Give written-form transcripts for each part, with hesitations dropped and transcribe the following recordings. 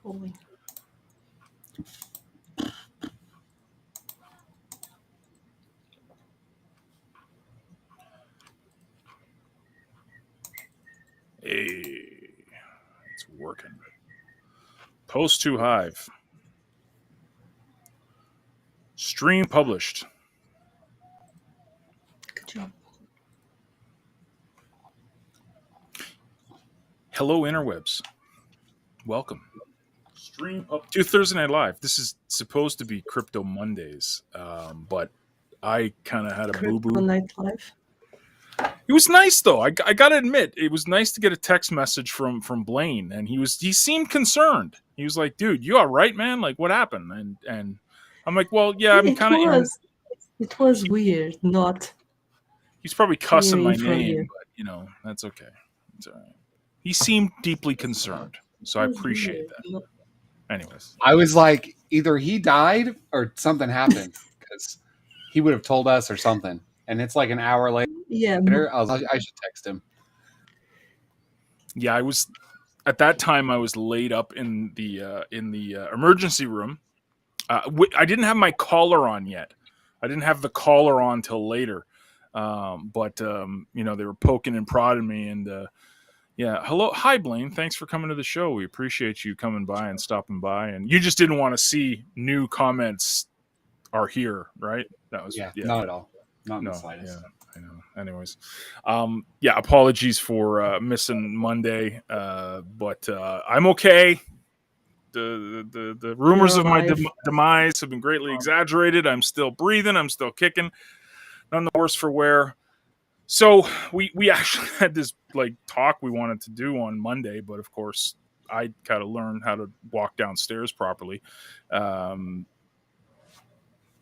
Holy. Hey, it's working. Post to Hive. Stream published. Good job. Hello, interwebs. Welcome. Stream up to Thursday Night Live. This is supposed to be Crypto Mondays, but I kind of had a boo-boo. Crypto Night Live. It was nice though. I gotta admit, it was nice to get a text message from Blaine, and he seemed concerned. He was like, "Dude, you all right, man? Like, what happened?" And I'm like, "Well, yeah, I'm kind of." It was weird. Not. He's probably cussing my from name, you. but that's okay. It's all right. He seemed deeply concerned, so I appreciate that. Anyways, I was like, either he died or something happened because he would have told us or something. And it's like an hour later. Yeah. I should text him. Yeah, I was at that time. I was laid up in the emergency room. I didn't have my collar on yet. I didn't have the collar on till later. But they were poking and prodding me, and hi Blaine, thanks for coming to the show. We appreciate you coming by and stopping by. And you just didn't want to see new comments are here, right? That was not at all, not in the slightest. Yeah. I know. Anyways, apologies for missing Monday, but I'm okay. The rumors of my demise have been greatly exaggerated. I'm still breathing. I'm still kicking. None the worse for wear. So we actually had this talk we wanted to do on Monday, but of course I kind of learned how to walk downstairs properly.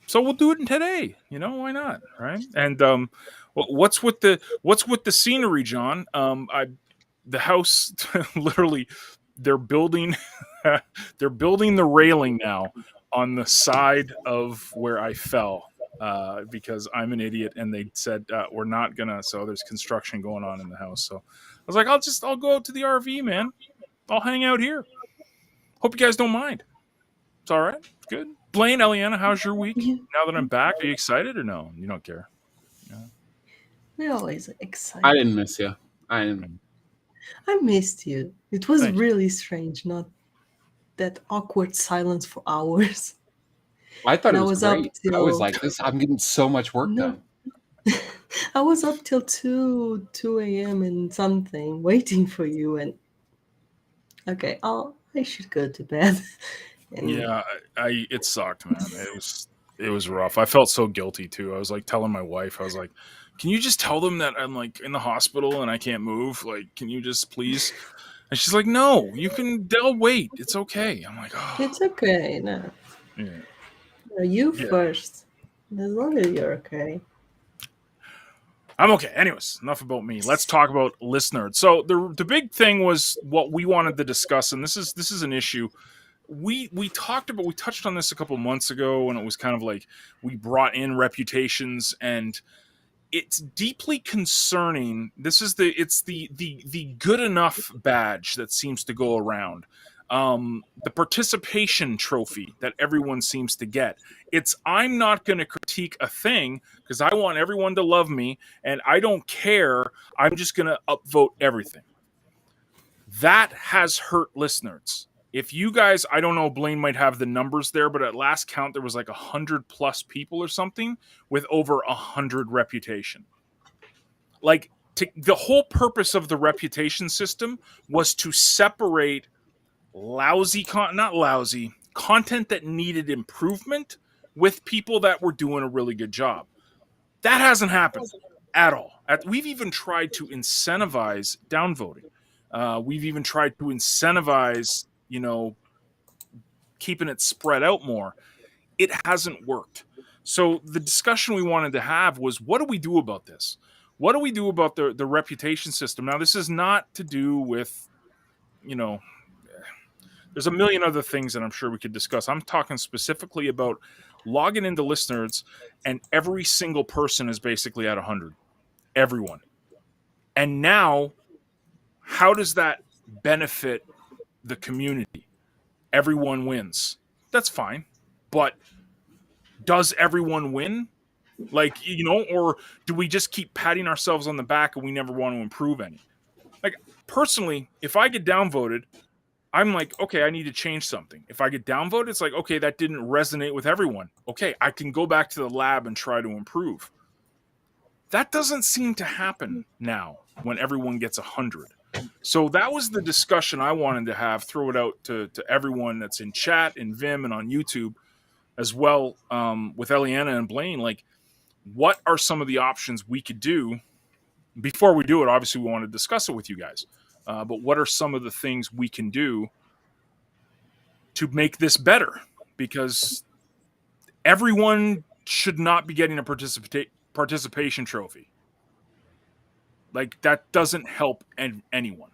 So we'll do it today. Why not, right? And what's with the scenery, John? The house literally they're building the railing now on the side of where I fell because I'm an idiot, and they said we're not gonna. So there's construction going on in the house. So I was like, I'll go out to the RV, man. I'll hang out here. Hope you guys don't mind. It's all right. It's good. Blaine, Eliana, how's your week? Now that I'm back, are you excited or no? You don't care. We're always excited. I didn't miss you. I missed you. It was really strange, not that awkward silence for hours. I thought it was great. I was like, I'm getting so much work done. I was up till 2 a.m. and something waiting for you, and okay, I should go to bed. It sucked, man. It was rough. I felt so guilty too. I was like telling my wife, I was like, can you just tell them that I'm like in the hospital and I can't move? Like, can you just please? And she's like, no, they'll wait. It's okay. I'm like, oh. It's okay. No. Yeah. No, you first. As long as you're okay. I'm okay. Anyways, enough about me. Let's talk about listeners. So the big thing was what we wanted to discuss, and this is an issue. We touched on this a couple months ago, and it was kind of like we brought in reputations, and it's deeply concerning. It's the good enough badge that seems to go around. The participation trophy that everyone seems to get. I'm not going to critique a thing because I want everyone to love me, and I don't care. I'm just going to upvote everything. That has hurt listeners. If you guys, I don't know, Blaine might have the numbers there, but at last count, there was like 100+ people or something with over 100 reputation. The whole purpose of the reputation system was to separate content that needed improvement with people that were doing a really good job. That hasn't happened at all. We've even tried to incentivize downvoting. We've even tried to incentivize, keeping it spread out more. It hasn't worked. So the discussion we wanted to have was, what do we do about this? What do we do about the reputation system? Now, this is not to do with, there's a million other things that I'm sure we could discuss. I'm talking specifically about logging into listeners, and every single person is basically at 100. Everyone. And now, how does that benefit the community? everyone wins. That's fine. But does everyone win? Like, or do we just keep patting ourselves on the back and we never want to improve any? Like, personally, if I get downvoted, I'm like, okay, I need to change something. If I get downvoted, it's like, okay, that didn't resonate with everyone. Okay, I can go back to the lab and try to improve. That doesn't seem to happen now when everyone gets 100. So that was the discussion I wanted to have, throw it out to everyone that's in chat, in Vim, and on YouTube as well, with Eliana and Blaine. Like, what are some of the options we could do? Before we do it, obviously we want to discuss it with you guys. But what are some of the things we can do to make this better? Because everyone should not be getting a participation trophy. Like, that doesn't help anyone.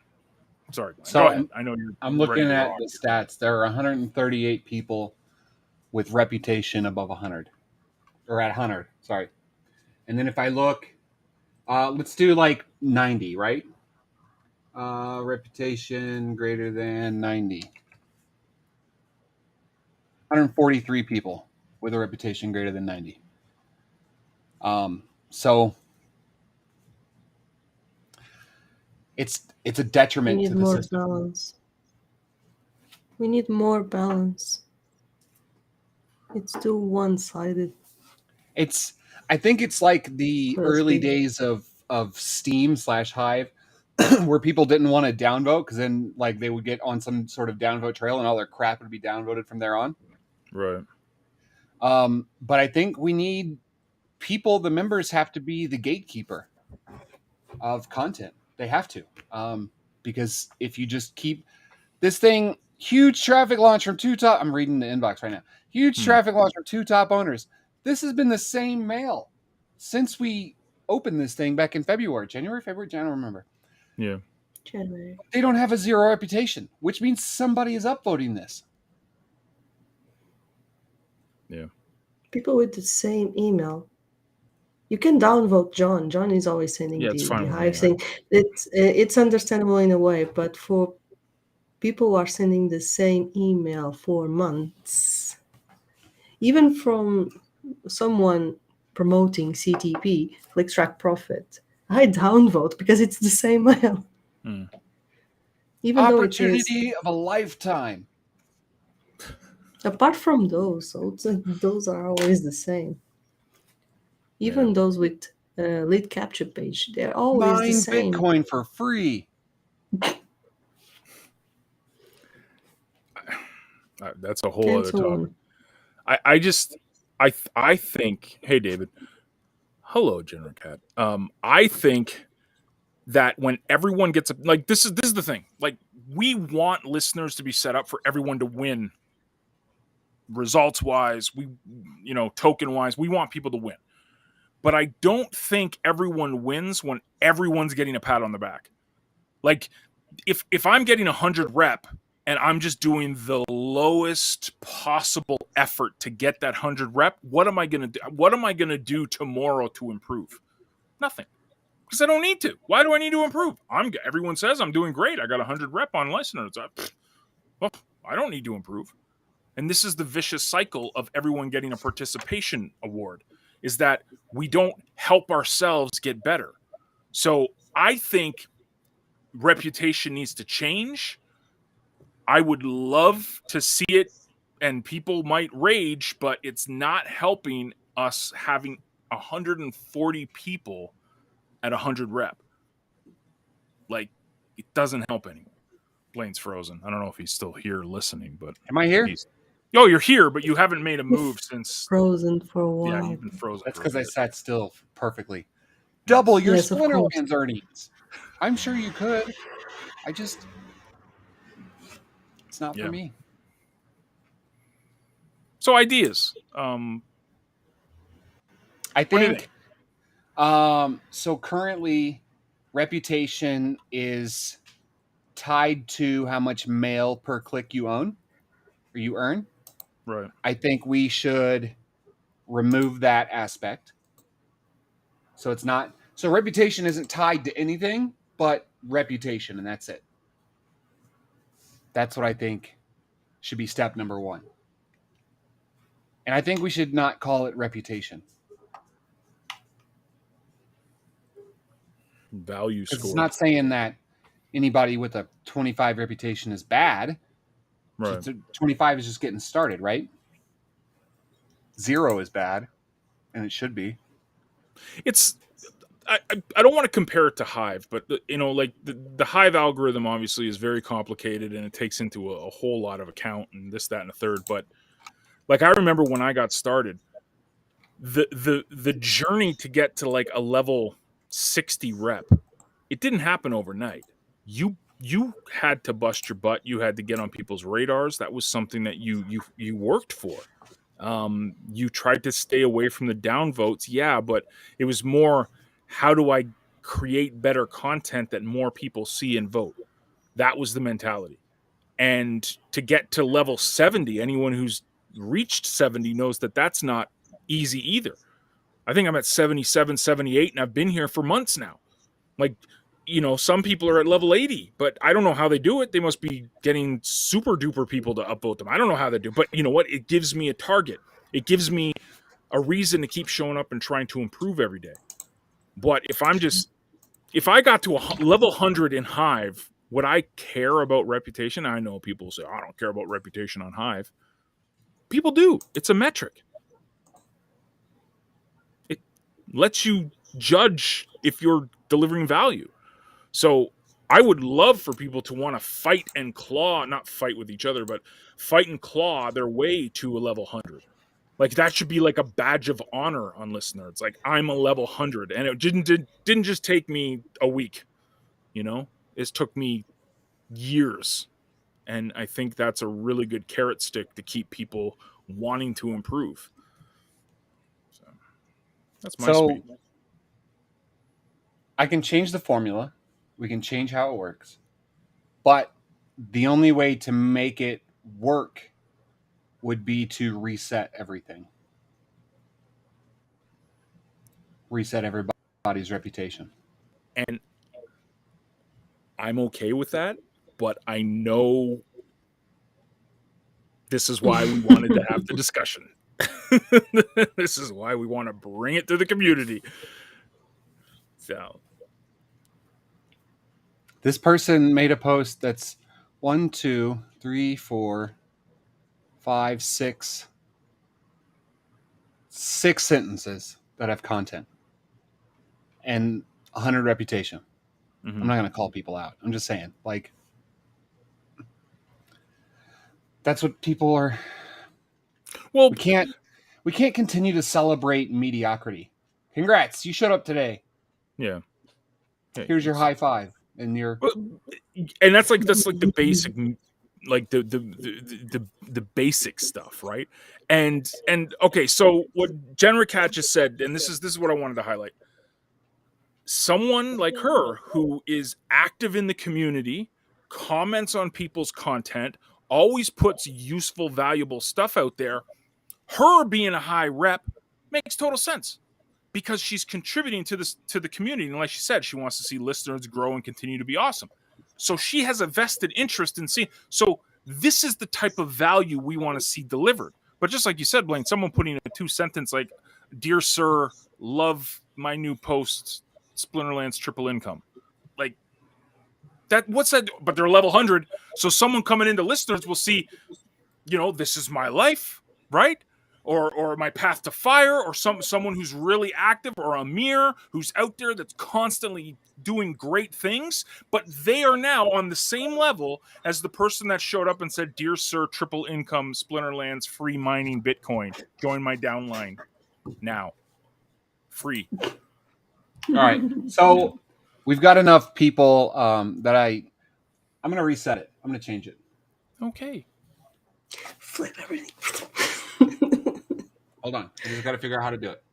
Sorry, Glenn. So Go ahead. I know you're. I'm looking at the stats. There are 138 people with reputation above 100, or at 100. Sorry. And then if I look, let's do like 90, right? Reputation greater than 90. 143 people with a reputation greater than 90. So it's a detriment to the system. Balance. We need more balance. It's too one-sided. I think it's like the early days of Steam/Hive, where people didn't want to downvote because then like they would get on some sort of downvote trail and all their crap would be downvoted from there on. Right. But I think we need people. The members have to be the gatekeeper of content. They have to, because if you just keep this thing, huge traffic launch from two top. I'm reading the inbox right now. Huge traffic launch from two top owners. This has been the same mail since we opened this thing back in February. I don't remember. Yeah. January. They don't have a zero reputation, which means somebody is upvoting this. Yeah. People with the same email. You can downvote John. John is always sending Yeah, it's fine the with Hive me, thing. It's understandable in a way, but for people who are sending the same email for months, even from someone promoting CTP, ClickTrack Profit, I downvote because it's the same mail. Even opportunity of a lifetime. Apart from those, so those are always the same. Even those with lead capture page, they're always the same. Bitcoin for free. That's a whole other topic. I think. Hey, David. Hello, General Cat. I think that when everyone gets like this is the thing. Like, we want listeners to be set up for everyone to win. Results wise, token wise, we want people to win. But I don't think everyone wins when everyone's getting a pat on the back. Like, if I'm getting 100 rep and I'm just doing the lowest possible effort to get that 100 rep, what am I going to do? What am I going to do tomorrow to improve? Nothing. Because I don't need to. Why do I need to improve? Everyone says I'm doing great. I got 100 rep on listeners. Well, I don't need to improve. And this is the vicious cycle of everyone getting a participation award, is that we don't help ourselves get better. So I think reputation needs to change. I would love to see it, and people might rage, but it's not helping us having 140 people at 100 rep. Like, it doesn't help anyone. Blaine's frozen. I don't know if he's still here listening, but am I here? You're here, but you haven't made a move since frozen for a while. Yeah, you've been frozen. That's because I sat still perfectly. Double your Yes, Splinterlands earnings. I'm sure you could. It's not for me. So ideas. I think. So currently, reputation is tied to how much mail per click you own or you earn. Right. I think we should remove that aspect. So it's not. So reputation isn't tied to anything but reputation, and that's it. That's what I think should be step number one. And I think we should not call it reputation. Value Because score. it's not saying that anybody with a 25 reputation is bad. Right. 25 is just getting started, right? 0 is bad, and it should be. It's I don't want to compare it to Hive, but like the Hive algorithm obviously is very complicated and it takes into a whole lot of account and this, that, and a third. But like I remember when I got started, the journey to get to like a level 60 rep, it didn't happen overnight. You had to bust your butt. You had to get on people's radars. That was something that you worked for. You tried to stay away from the downvotes, yeah, but it was more, how do I create better content that more people see and vote? That was the mentality. And to get to level 70, anyone who's reached 70 knows that that's not easy either. I think I'm at 77, 78, and I've been here for months now. Like, some people are at level 80, but I don't know how they do it. They must be getting super duper people to upvote them. I don't know how they do, but you know what? It gives me a target. It gives me a reason to keep showing up and trying to improve every day. But if I got to a level 100 in Hive, would I care about reputation? I know people say, I don't care about reputation on Hive. People do. It's a metric. It lets you judge if you're delivering value. So I would love for people to want to fight and claw, not fight with each other, but fight and claw their way to a level 100. Like that should be like a badge of honor on Listener. It's like, I'm a level 100. And it didn't just take me a week, it took me years. And I think that's a really good carrot stick to keep people wanting to improve. So that's my speed. I can change the formula. We can change how it works. But the only way to make it work would be to reset everything. Reset everybody's reputation. And I'm okay with that, but I know this is why we wanted to have the discussion. This is why we want to bring it to the community. So this person made a post that's 1, 2, 3, 4, 5, 6 sentences that have content and 100 reputation. Mm-hmm. I'm not going to call people out. I'm just saying, like, that's what people are. Well, we can't continue to celebrate mediocrity. Congrats, you showed up today. Yeah. Here's your high five and your. And that's like the basic, like the basic stuff, right? And okay, so what Genricat just said, and this is what I wanted to highlight. Someone like her who is active in the community, comments on people's content, always puts useful, valuable stuff out there. Her being a high rep makes total sense because she's contributing to the community. And like she said, she wants to see listeners grow and continue to be awesome. So she has a vested interest in seeing. So this is the type of value we want to see delivered. But just like you said, Blaine, someone putting a 2-sentence like, "Dear sir, love my new post, Splinterland's triple income." Like that, what's that? But they're level 100. So someone coming into listeners will see, this is my life, right? Or my path to fire, or someone who's really active, or Amir who's out there that's constantly doing great things, but they are now on the same level as the person that showed up and said, "Dear sir, triple income, Splinterlands, free mining Bitcoin. Join my downline now. Free." All right. So we've got enough people that I'm going to reset it. I'm going to change it. Okay. Flip everything. Hold on. I just got to figure out how to do it.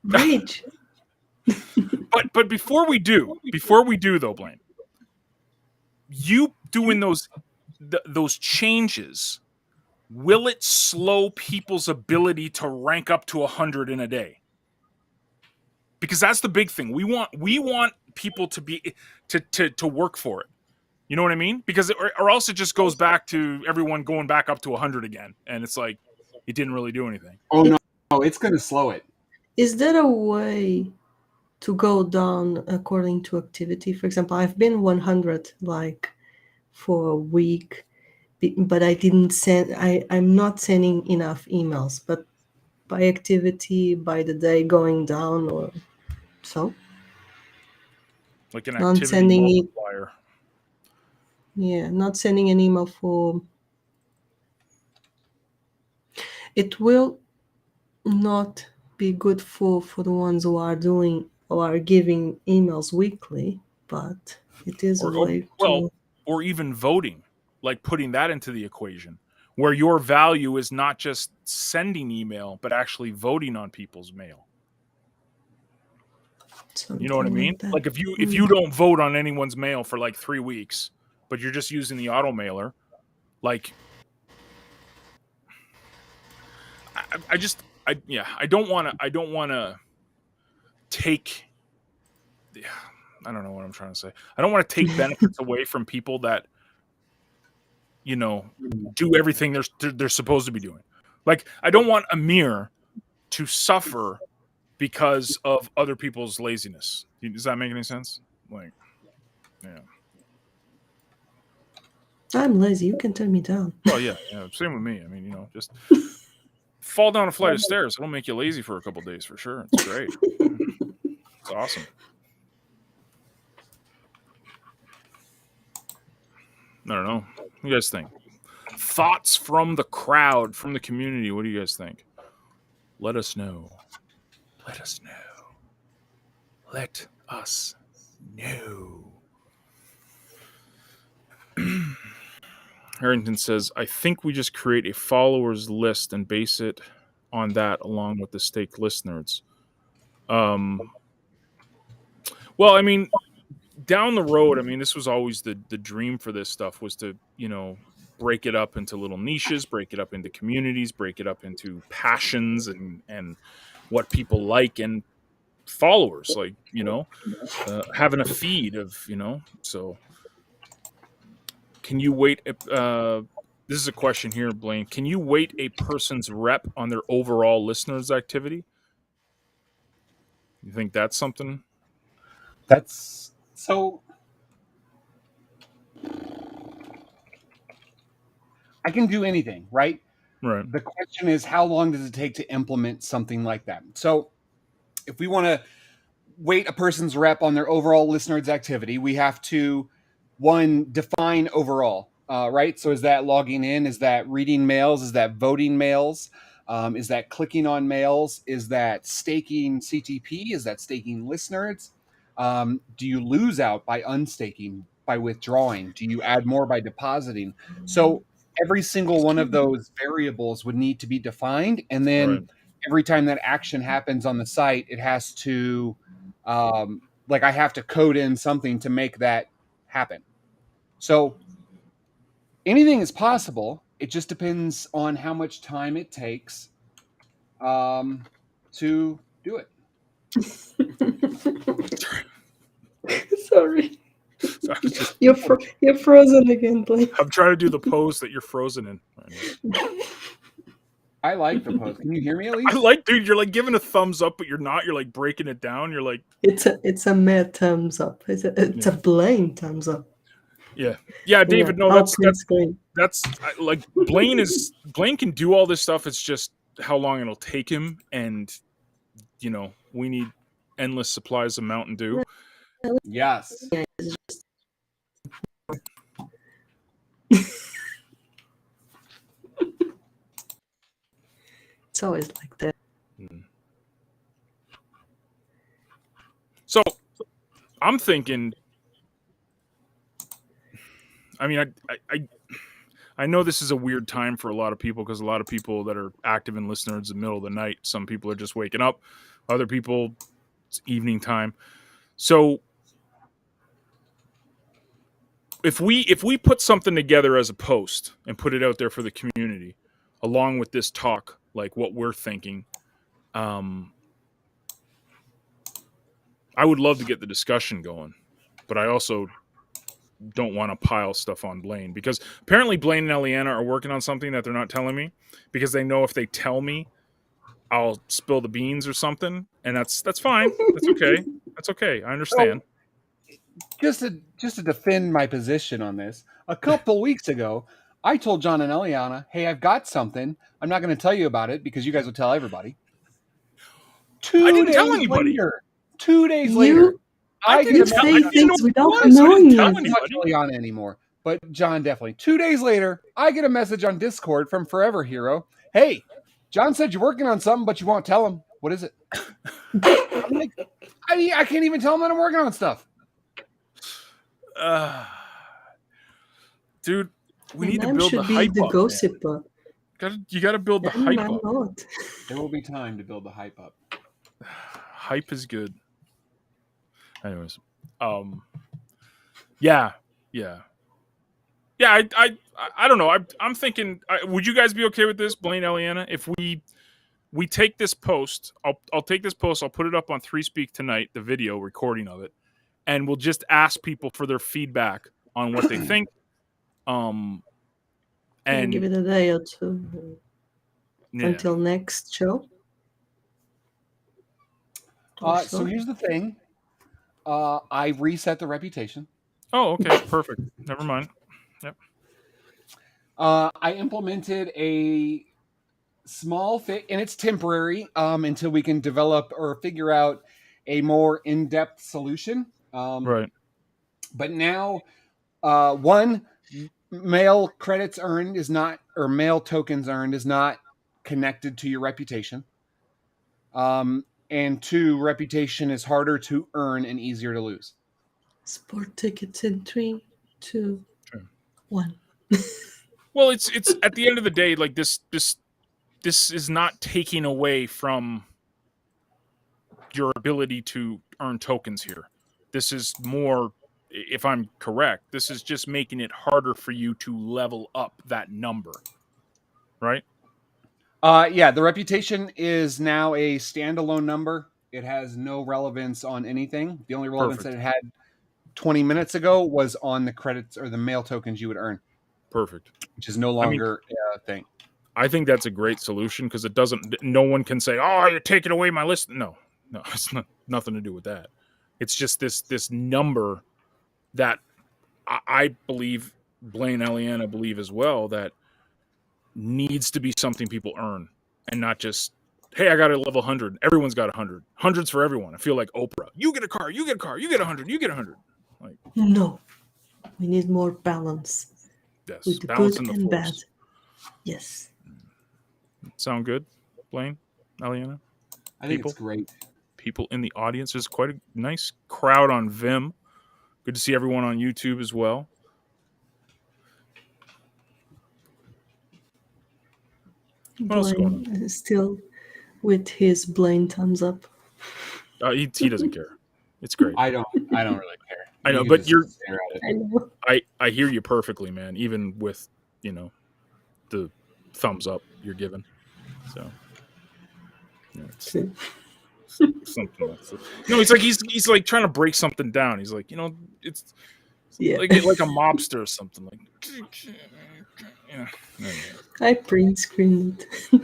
Rage. But before we do though, Blaine, you doing those changes, will it slow people's ability to rank up to 100 in a day? Because that's the big thing. We want people to be to work for it. You know what I mean? Because or else it just goes back to everyone going back up to 100 again, and it's like it didn't really do anything. Oh no, it's going to slow it. Is there a way to go down according to activity? For example, I've been 100 like for a week, but I didn't send. I'm not sending enough emails, but by activity, by the day going down, or so. Like an Not activity sending it. multiplier. Yeah, not sending an email for. It will not be good for the ones who are doing or are giving emails weekly, but it is a way Well, to. or even voting, like putting that into the equation, where your value is not just sending email, but actually voting on people's mail. You know what I Something mean? like that. Like if you don't vote on anyone's mail for like 3 weeks, but you're just using the auto mailer, like I don't want to take I don't know what I'm trying to say. I don't want to take benefits away from people that do everything they're supposed to be doing. Like I don't want Amir to suffer because of other people's laziness. Does that make any sense? Like, yeah. I'm lazy. You can turn me down. Well, yeah. Same with me. I mean, just fall down a flight of stairs. It'll make you lazy for a couple days for sure. It's great. It's awesome. I don't know. What do you guys think? Thoughts from the crowd, from the community. What do you guys think? Let us know. Let us know. Let us know. Harrington says, I think we just create a followers list and base it on that along with the stake listeners. Well, I mean, down the road, I mean, this was always the dream for this stuff was to, break it up into little niches, break it up into communities, break it up into passions and what people like and followers, like, having a feed of, so can you wait? This is a question here, Blaine. Can you weight a person's rep on their overall listeners' activity? You think that's something? That's so. I can do anything, right? Right. The question is, how long does it take to implement something like that? So, if we want to weight a person's rep on their overall listeners' activity, we have to, one, define overall, right? So, is that logging in? Is that reading mails? Is that voting mails? Is that clicking on mails? Is that staking CTP? Is that staking listeners? Do you lose out by unstaking, by withdrawing? Do you add more by depositing? So every single one of those variables would need to be defined. And Right. then every time that action happens on the site, it has to, like I have to code in something to make that happen. So anything is possible. It just depends on how much time it takes to do it. Sorry. So I was just, You're frozen again, Blake. I'm trying to do the pose that you're frozen in. Right now. I like the post. Can you hear me at least? I like, dude, you're like giving a thumbs up, but you're not. You're like breaking it down. You're like, It's a mad thumbs up. It's a Blaine thumbs up. yeah, David. Yeah. No, that's great. like Blaine can do all this stuff. It's just how long it'll take him, and we need endless supplies of Mountain Dew. Yes. It's always like that. So I'm thinking. I mean, I know this is a weird time for a lot of people because a lot of people that are active in listeners in the middle of the night. Some people are just waking up. Other people, it's evening time. So if we put something together as a post and put it out there for the community, along with this talk, like what we're thinking, I would love to get the discussion going, but I also don't want to pile stuff on Blaine, because apparently Blaine and Eliana are working on something that they're not telling me, because they know if they tell me, I'll spill the beans or something, and that's fine. That's okay. That's okay. I understand. Just to defend my position on this, a couple weeks ago, I told John and Eliana, "Hey, I've got something. I'm not going to tell you about it because you guys will tell everybody." I 2 didn't tell days anybody. later, 2 days later, You I get a say message. things without I knowing didn't tell Not me. so much anybody. Eliana anymore, but John definitely. 2 days later, I get a message on Discord from Forever Hero. "Hey, John said you're working on something, but you won't tell him. What is it?" I'm like, I can't even tell him that I'm working on stuff. Dude, we And need to I build the should be hype the up, man. gossiper. You got to build the And hype I'm up. not. There will be time to build the hype up. Hype is good. Anyways, yeah. I don't know. I'm thinking. Would you guys be okay with this, Blaine, Eliana? If we take this post, I'll take this post. I'll put it up on 3Speak tonight, the video recording of it, and we'll just ask people for their feedback on what they think. And And give it a day or two yeah. until next show. So here's the thing. I reset the reputation. Oh, okay, perfect. Never mind. Yep. I implemented a small fix, and it's temporary until we can develop or figure out a more in-depth solution. Right. But now, one, mail credits earned is not, or mail tokens earned is not connected to your reputation. And two, reputation is harder to earn and easier to lose. Sport tickets in 3, 2, Sure. 1. Well, it's at the end of the day, like this is not taking away from your ability to earn tokens here. This is more, if I'm correct, this is just making it harder for you to level up that number. Right? Yeah, the reputation is now a standalone number. It has no relevance on anything. The only relevance that it had 20 minutes ago was on the credits or the mail tokens you would earn. Perfect. Which is no longer a thing. I think that's a great solution because it doesn't. No one can say, "Oh, you're taking away my list." No, it's nothing to do with that. It's just this number that I believe, Blaine, Eliana believe as well, that needs to be something people earn and not just, hey, I got a level 100. Everyone's got 100. Hundreds for everyone. I feel like Oprah. You get a car. You get a car. You get 100. You get 100. Like, no, we need more balance. Yes, with the balance good in the and bad. force. Yes. Sound good, Blaine, Eliana? I think it's great. People in the audience. There's quite a nice crowd on Vim. Good to see everyone on YouTube as well. What else is going on? Blaine still with his Blaine thumbs up. He doesn't care. It's great. I don't really care. I know, but you're. I know. I hear you perfectly, man. Even with the thumbs up you're given. So it's something like that. It's like he's like trying to break something down. He's like, it's like a mobster or something. Like, yeah. I print screened it.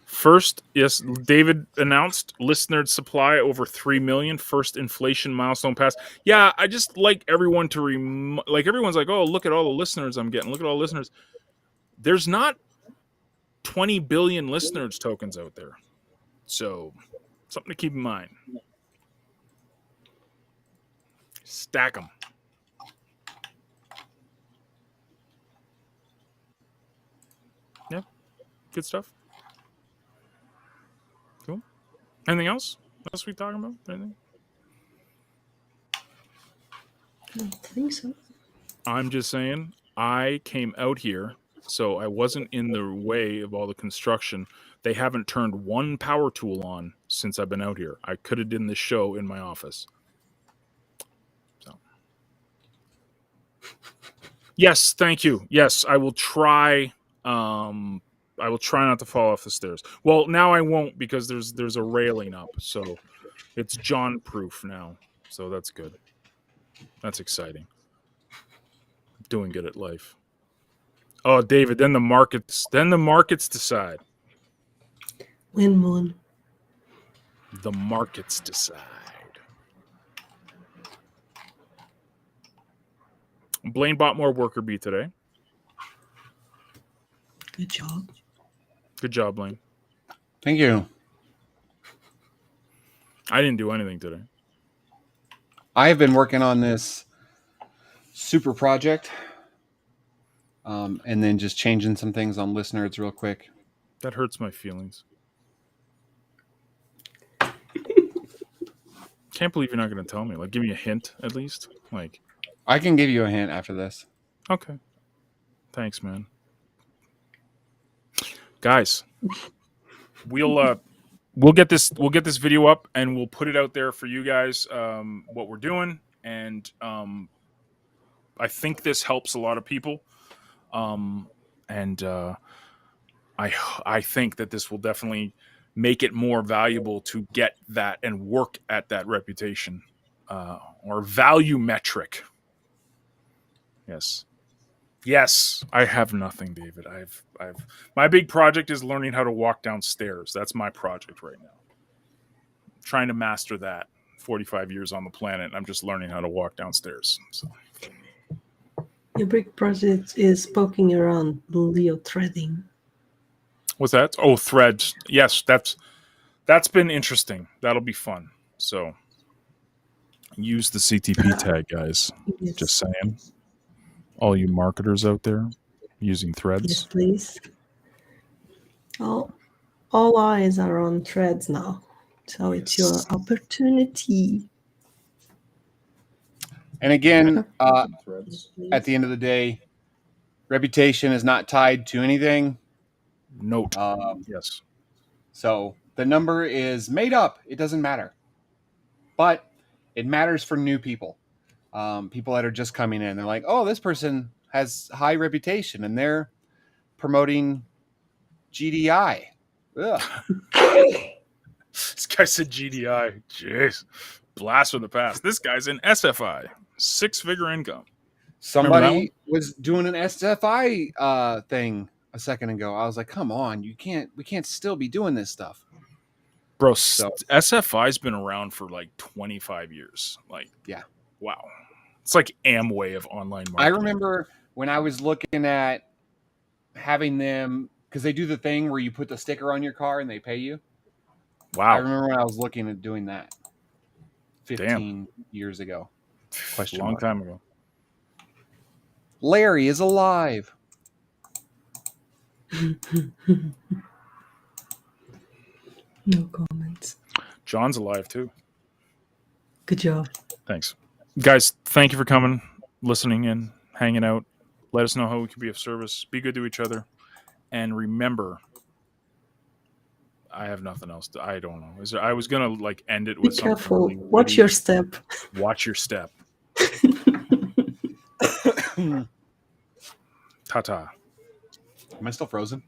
First, yes, David announced listener supply over 3 million. First inflation milestone passed. Yeah, I just like everyone to everyone's like, oh, look at all the listeners I'm getting. Look at all the listeners. There's not 20 billion listeners tokens out there. So, something to keep in mind. Stack them. Yeah, good stuff. Cool. Anything else? What else we talking about? Anything? I don't think so. I'm just saying, I came out here, so I wasn't in the way of all the construction. They haven't turned one power tool on since I've been out here. I could have done this show in my office. So, yes, thank you. Yes, I will try. I will try not to fall off the stairs. Well, now I won't because there's a railing up, so it's John proof now. So that's good. That's exciting. Doing good at life. Oh, David, then the markets decide. When moon. The markets decide. Blaine bought more worker bee today. Good job. Good job, Blaine. Thank you. I didn't do anything today. I have been working on this super project, and then just changing some things on Listeners real quick. That hurts my feelings. Can't believe you're not going to tell me. Like, give me a hint at least. Like, I can give you a hint after this. okay. Thanks, man. Guys, we'll get this video up and we'll put it out there for you guys. What we're doing, and I think this helps a lot of people. And I think that this will definitely make it more valuable to get that and work at that reputation or value metric. Yes, I have nothing, David. I've my big project is learning how to walk downstairs. That's my project right now. I'm trying to master that. 45 years on the planet, and I'm just learning how to walk downstairs. So. Your big project is poking around Leo threading. What's that? Oh, threads. Yes, that's been interesting. That'll be fun. So use the CTP tag, guys. Yes. Just saying. All you marketers out there using threads. Yes, please. All eyes are on threads now. So it's your opportunity. And again, at the end of the day, reputation is not tied to anything. Note. Yes. So the number is made up. It doesn't matter. But it matters for new people. People that are just coming in. They're like, oh, this person has high reputation and they're promoting GDI. Ugh. This guy said GDI. Jeez. Blast from the past. This guy's in SFI. 6-figure income. Somebody was doing an SFI thing a second ago. I was like, come on, we can't still be doing this stuff. Bro, SFI's been around for like 25 years. Like, yeah. Wow. It's like Amway of online marketing. I remember when I was looking at having them, because they do the thing where you put the sticker on your car and they pay you. Wow. I remember when I was looking at doing that 15 years ago. Question long time ago. Larry is alive. No comments. John's alive too. Good job. Thanks. Guys, thank you for coming, listening in, hanging out. Let us know how we can be of service. Be good to each other. And remember, I have nothing else. I don't know. I was going to like end it with something. Be careful. Really Watch your step. Watch your step. Ta-ta. Am I still frozen?